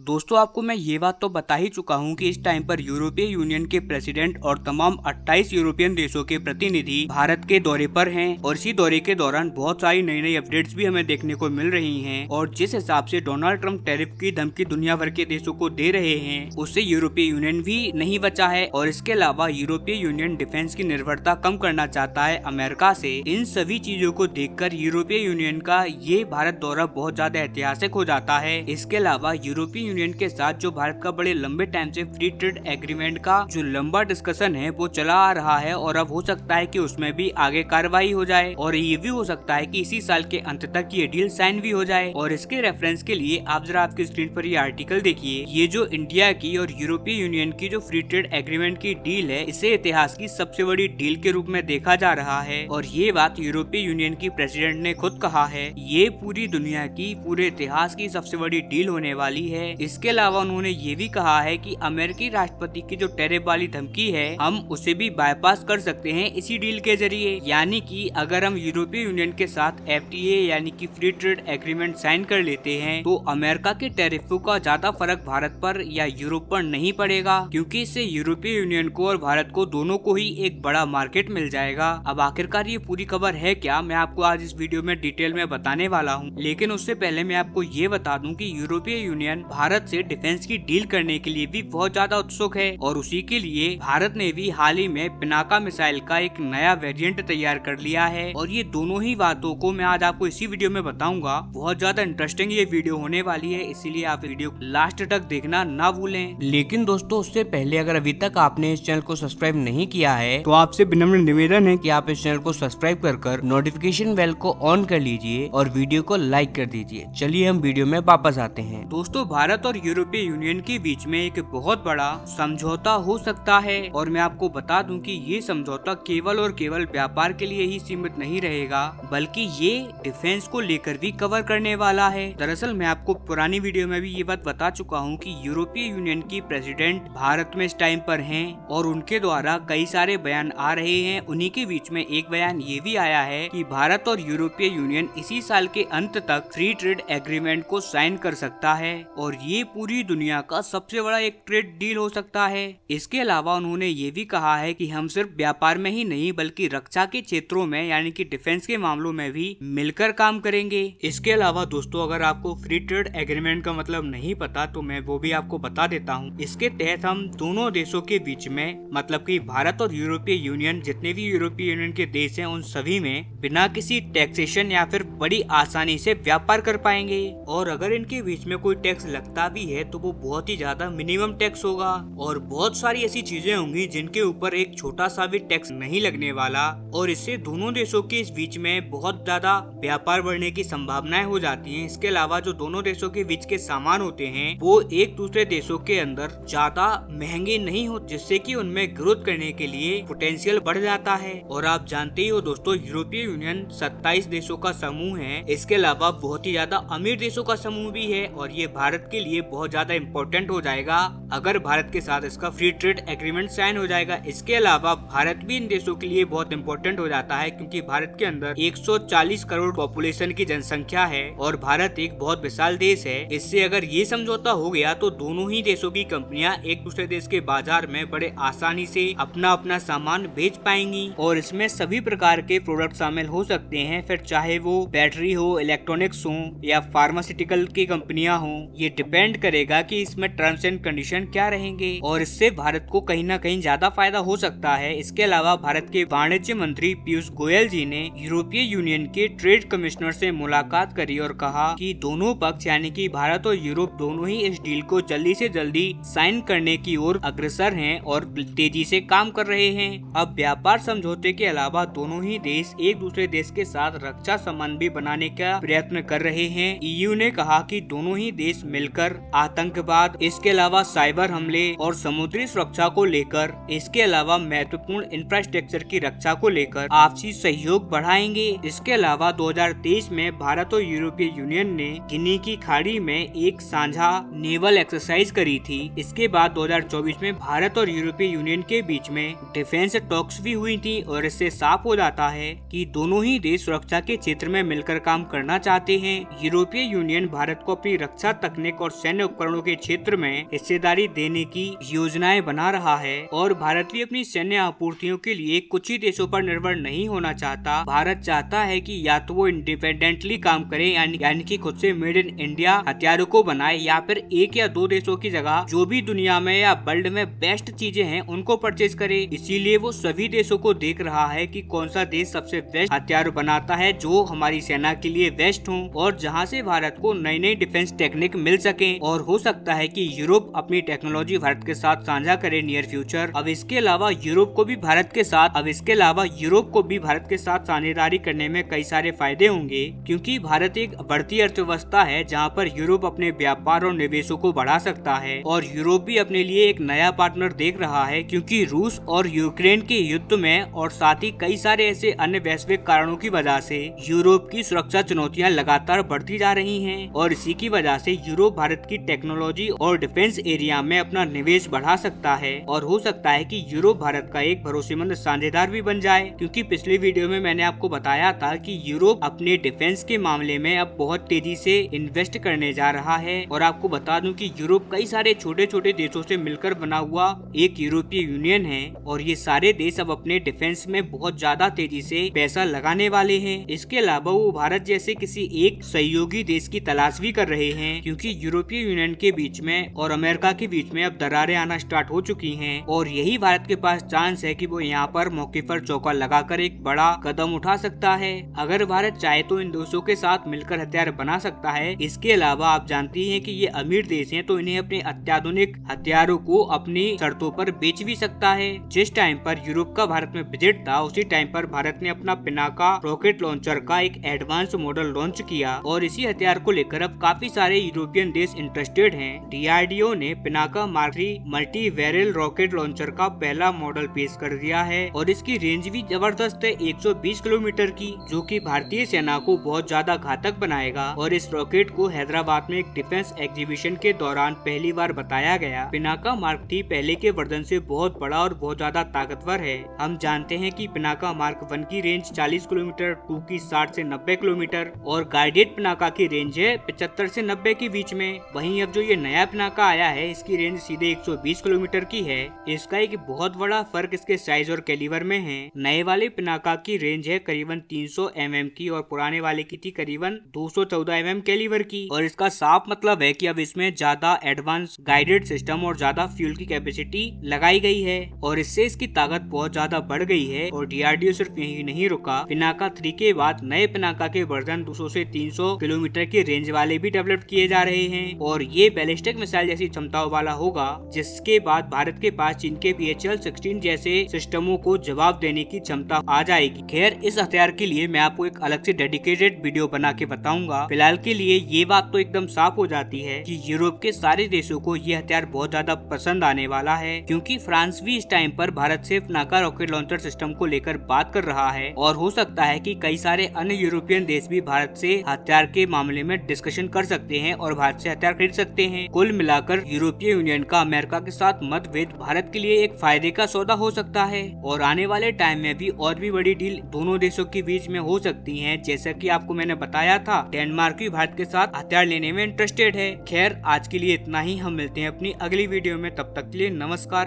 दोस्तों आपको मैं ये बात तो बता ही चुका हूँ कि इस टाइम पर यूरोपीय यूनियन के प्रेसिडेंट और तमाम 28 यूरोपियन देशों के प्रतिनिधि भारत के दौरे पर हैं और इसी दौरे के दौरान बहुत सारी नई नई अपडेट्स भी हमें देखने को मिल रही हैं और जिस हिसाब से डोनाल्ड ट्रंप टैरिफ की धमकी दुनिया भर के देशों को दे रहे हैं उससे यूरोपीय यूनियन भी नहीं बचा है और इसके अलावा यूरोपीय यूनियन डिफेंस की निर्भरता कम करना चाहता है अमेरिका से। इन सभी चीजों को देखकर यूरोपीय यूनियन का ये भारत दौरा बहुत ज्यादा ऐतिहासिक हो जाता है। इसके अलावा यूरोपीय यूनियन के साथ जो भारत का बड़े लंबे टाइम से फ्री ट्रेड एग्रीमेंट का जो लंबा डिस्कशन है वो चला आ रहा है और अब हो सकता है कि उसमें भी आगे कार्रवाई हो जाए और ये भी हो सकता है कि इसी साल के अंत तक ये डील साइन भी हो जाए। और इसके रेफरेंस के लिए आप जरा आपकी स्क्रीन पर ये आर्टिकल देखिए। ये जो इंडिया की और यूरोपीय यूनियन की जो फ्री ट्रेड एग्रीमेंट की डील है इसे इतिहास की सबसे बड़ी डील के रूप में देखा जा रहा है और ये बात यूरोपीय यूनियन की प्रेसिडेंट ने खुद कहा है। ये पूरी दुनिया की पूरे इतिहास की सबसे बड़ी डील होने वाली है। इसके अलावा उन्होंने ये भी कहा है कि अमेरिकी राष्ट्रपति की जो टैरिफ वाली धमकी है हम उसे भी बाईपास कर सकते हैं इसी डील के जरिए। यानी कि अगर हम यूरोपीय यूनियन के साथ FTA यानी कि फ्री ट्रेड एग्रीमेंट साइन कर लेते हैं तो अमेरिका के टैरिफों का ज्यादा फर्क भारत पर या यूरोप पर नहीं पड़ेगा क्योंकि इससे यूरोपीय यूनियन को और भारत को दोनों को ही एक बड़ा मार्केट मिल जाएगा। अब आखिरकार ये पूरी खबर है क्या, मैं आपको आज इस वीडियो में डिटेल में बताने वाला हूँ। लेकिन उससे पहले मैं आपको ये बता दूं कि यूरोपीय यूनियन भारत से डिफेंस की डील करने के लिए भी बहुत ज्यादा उत्सुक है और उसी के लिए भारत ने भी हाल ही में पिनाका मिसाइल का एक नया वेरिएंट तैयार कर लिया है और ये दोनों ही बातों को मैं आज आपको इसी वीडियो में बताऊंगा। बहुत ज्यादा इंटरेस्टिंग ये वीडियो होने वाली है, इसीलिए आप वीडियो लास्ट तक देखना ना भूलें। लेकिन दोस्तों उससे पहले अगर अभी तक आपने इस चैनल को सब्सक्राइब नहीं किया है तो आपसे विनम्र निवेदन है कि आप इस चैनल को सब्सक्राइब कर नोटिफिकेशन बेल को ऑन कर लीजिए और वीडियो को लाइक कर दीजिए। चलिए हम वीडियो में वापस आते हैं। दोस्तों भारत और यूरोपीय यूनियन के बीच में एक बहुत बड़ा समझौता हो सकता है और मैं आपको बता दूं कि ये समझौता केवल और केवल व्यापार के लिए ही सीमित नहीं रहेगा बल्कि ये डिफेंस को लेकर भी कवर करने वाला है। दरअसल मैं आपको पुरानी वीडियो में भी ये बात बता चुका हूँ कि यूरोपीय यूनियन की प्रेसिडेंट भारत में इस टाइम पर हैं और उनके द्वारा कई सारे बयान आ रहे हैं। उन्हीं के बीच में एक बयान ये भी आया है कि भारत और यूरोपीय यूनियन इसी साल के अंत तक फ्री ट्रेड एग्रीमेंट को साइन कर सकता है और ये पूरी दुनिया का सबसे बड़ा एक ट्रेड डील हो सकता है। इसके अलावा उन्होंने ये भी कहा है कि हम सिर्फ व्यापार में ही नहीं बल्कि रक्षा के क्षेत्रों में यानी कि डिफेंस के मामलों में भी मिलकर काम करेंगे। इसके अलावा दोस्तों अगर आपको फ्री ट्रेड एग्रीमेंट का मतलब नहीं पता तो मैं वो भी आपको बता देता हूँ। इसके तहत हम दोनों देशों के बीच में मतलब कि भारत और यूरोपीय यूनियन जितने भी यूरोपीय यूनियन के देश हैं उन सभी में बिना किसी टैक्सेशन या फिर बड़ी आसानी से व्यापार कर पाएंगे और अगर इनके बीच में कोई टैक्स लगता भी है तो वो बहुत ही ज्यादा मिनिमम टैक्स होगा और बहुत सारी ऐसी चीजें होंगी जिनके ऊपर एक छोटा सा भी टैक्स नहीं लगने वाला और इससे दोनों देशों के इस बीच में बहुत ज्यादा व्यापार बढ़ने की संभावनाएं हो जाती हैं। इसके अलावा जो दोनों देशों के बीच के सामान होते हैं वो एक दूसरे देशों के अंदर ज्यादा महंगे नहीं हो जिससे कि उनमें ग्रोथ करने के लिए पोटेंशियल बढ़ जाता है। और आप जानते ही हो दोस्तों यूरोपीय यूनियन 27 देशों का समूह है। इसके अलावा बहुत ही ज्यादा अमीर देशों का समूह भी है और ये भारत के लिए बहुत ज्यादा इम्पोर्टेंट हो जाएगा अगर भारत के साथ इसका फ्री ट्रेड एग्रीमेंट साइन हो जाएगा। इसके अलावा भारत भी इन देशों के लिए बहुत इम्पोर्टेंट हो जाता है क्योंकि भारत के अंदर 140 करोड़ पॉपुलेशन की जनसंख्या है और भारत एक बहुत विशाल देश है। इससे अगर ये समझौता हो गया तो दोनों ही देशों की कंपनियां एक दूसरे देश के बाजार में बड़े आसानी से अपना अपना सामान बेच पाएंगी और इसमें सभी प्रकार के प्रोडक्ट शामिल हो सकते हैं, फिर चाहे वो बैटरी हो, इलेक्ट्रॉनिक्स हो या फार्मास्यूटिकल की कंपनियां हो। ये डिपेंड करेगा कि इसमें टर्म्स एंड कंडीशन क्या रहेंगे और इससे भारत को कहीं ना कहीं ज्यादा फायदा हो सकता है। इसके अलावा भारत के वाणिज्य मंत्री पीयूष गोयल जी ने यूरोपीय यूनियन के ट्रेड कमिश्नर से मुलाकात करी और कहा कि दोनों पक्ष यानी कि भारत और यूरोप दोनों ही इस डील को जल्दी से जल्दी साइन करने की ओर अग्रसर हैं और तेजी से काम कर रहे हैं। अब व्यापार समझौते के अलावा दोनों ही देश एक दूसरे देश के साथ रक्षा संबंध भी बनाने का प्रयत्न कर रहे हैं। EU ने कहा कि दोनों ही देश मिलकर आतंकवाद, इसके अलावा साइबर हमले और समुद्री सुरक्षा को लेकर, इसके अलावा महत्वपूर्ण इंफ्रास्ट्रक्चर की रक्षा को लेकर आपसी सहयोग बढ़ाएंगे। इसके अलावा 2023 में भारत और यूरोपीय यूनियन ने गिनी की खाड़ी में एक साझा नेवल एक्सरसाइज करी थी। इसके बाद 2024 में भारत और यूरोपीय यूनियन के बीच में डिफेंस टॉक्स भी हुई थी और इससे साफ हो जाता है कि दोनों ही देश सुरक्षा के क्षेत्र में मिलकर काम करना चाहते हैं। यूरोपीय यूनियन भारत को अपनी रक्षा तकनीक और सैन्य उपकरणों के क्षेत्र में हिस्सेदारी देने की योजनाएं बना रहा है। और भारत भी अपनी सैन्य आपूर्तियों के लिए कुछ ही देशों पर निर्भर नहीं होना चाहता। भारत चाहता है कि या तो वो इंडिपेंडेंटली काम करे, यानी कि खुद से मेड इन इंडिया हथियारों को बनाए, या फिर एक या दो देशों की जगह जो भी दुनिया में या वर्ल्ड में बेस्ट चीजें हैं उनको परचेज करे। इसीलिए वो सभी देशों को देख रहा है कि कौन सा देश सबसे बेस्ट हथियार बनाता है जो हमारी सेना के लिए बेस्ट हो, और जहां से भारत को नई नई डिफेंस टेक्निक मिल सके। और हो सकता है कि यूरोप अपनी टेक्नोलॉजी भारत के साथ साझा करे नियर फ्यूचर। अब इसके अलावा यूरोप को भी भारत के साथ साझेदारी करने में कई सारे फायदे होंगे, क्योंकि भारत एक बढ़ती अर्थव्यवस्था है जहां पर यूरोप अपने व्यापार और निवेशों को बढ़ा सकता है। और यूरोप भी अपने लिए एक नया पार्टनर देख रहा है, क्योंकि रूस और यूक्रेन के युद्ध में और साथ ही कई सारे ऐसे अन्य वैश्विक कारणों की वजह से यूरोप की सुरक्षा चुनौतियां लगातार बढ़ती जा रही हैं। और इसी की वजह से यूरोप भारत की टेक्नोलॉजी और डिफेंस एरिया में अपना निवेश बढ़ा सकता है। और हो सकता है कि यूरोप भारत का एक भरोसेमंद साझेदार भी बन जाए, क्योंकि पिछली वीडियो में मैंने आपको बताया था कि यूरोप अपने डिफेंस के मामले में अब बहुत तेजी से इन्वेस्ट करने जा रहा है। और आपको बता दूं कि यूरोप कई सारे छोटे छोटे देशों से मिलकर बना हुआ एक यूरोपीय यूनियन है, और ये सारे देश अब अपने डिफेंस में बहुत ज्यादा तेजी से पैसा लगाने वाले हैं। इसके अलावा वो भारत जैसे किसी एक सहयोगी देश की तलाश भी कर रहे हैं, क्योंकि यूरोपीय यूनियन के बीच में और अमेरिका के बीच में अब दरारें आना स्टार्ट हो चुकी हैं। और यही भारत के पास चांस है कि वो यहाँ पर मौके पर चौका लगाकर एक बड़ा कदम उठा सकता है। अगर भारत चाहे तो इन देशों के साथ मिलकर हथियार बना सकता है। इसके अलावा आप जानती हैं कि ये अमीर देश हैं, तो इन्हें अपने अत्याधुनिक हथियारों को अपनी शर्तों पर बेच भी सकता है। जिस टाइम पर यूरोप का भारत में विजिट था, उसी टाइम पर भारत ने अपना पिनाका रॉकेट लॉन्चर का एक एडवांस मॉडल लॉन्च किया, और इसी हथियार को लेकर अब काफी सारे यूरोपियन देश इंटरेस्टेड हैं। DRDO ने Pinaka mark 3 multi barrel rocket launcher का पहला मॉडल पेश कर दिया है, और इसकी रेंज भी जबरदस्त है 120 किलोमीटर की, जो कि भारतीय सेना को बहुत ज्यादा घातक बनाएगा। और इस रॉकेट को हैदराबाद में एक डिफेंस एग्जीबिशन के दौरान पहली बार बताया गया। पिनाका मार्क 3 पहले के वर्जन से बहुत बड़ा और बहुत ज्यादा ताकतवर है। हम जानते हैं कि पिनाका मार्क 1 की रेंज 40 किलोमीटर, 2 की 60 से 90 किलोमीटर, और गाइडेड पिनाका की रेंज है 75 से 90 के बीच में। वहीं अब जो ये नया पिनाका आया है, इसकी रेंज सीधे 120 किलोमीटर की है। इसका एक बहुत बड़ा फर्क इसके साइज और कैलिबर में है। नए वाले पिनाका की रेंज है करीबन 300 mm की, और पुराने वाले की थी करीबन 214 mm कैलिबर की। और इसका साफ मतलब है कि अब इसमें ज्यादा एडवांस गाइडेड सिस्टम और ज्यादा फ्यूल की कैपेसिटी लगाई गई है, और इससे इसकी ताकत बहुत ज्यादा बढ़ गई है। और DRDO सिर्फ यही नहीं रुका, पिनाका 3 के बाद नए पिनाका के वर्जन 200 से 300 किलोमीटर के रेंज वाले भी डेवलप किए जा रहे हैं, और ये बैलिस्टिक मिसाइल जैसी क्षमताओं वाला होगा, जिसके बाद भारत के पास चीन के PHL-16 जैसे सिस्टमों को जवाब देने की क्षमता आ जाएगी। खैर, इस हथियार के लिए मैं आपको एक अलग से डेडिकेटेड वीडियो बना के बताऊंगा। फिलहाल के लिए ये बात तो एकदम साफ हो जाती है कि यूरोप के सारे देशों को ये हथियार बहुत ज्यादा पसंद आने वाला है, क्योंकि फ्रांस भी इस टाइम पर भारत से पिनाका रॉकेट लॉन्चर सिस्टम को लेकर बात कर रहा है। और हो सकता है कि कई सारे अन्य यूरोपियन देश भी भारत से हथियार के मामले में डिस्कशन कर सकते हैं और भारत से हथियार खरीद सकते हैं। कुल मिलाकर यूरोपीय यूनियन का अमेरिका के साथ मतभेद भारत के लिए एक फायदे का सौदा हो सकता है, और आने वाले टाइम में भी और भी बड़ी डील दोनों देशों के बीच में हो सकती है। जैसा कि आपको मैंने बताया था, डेनमार्क भी भारत के साथ हथियार लेने में इंटरेस्टेड है। खैर, आज के लिए इतना ही। हम मिलते हैं अपनी अगली वीडियो में, तब तक के लिए नमस्कार।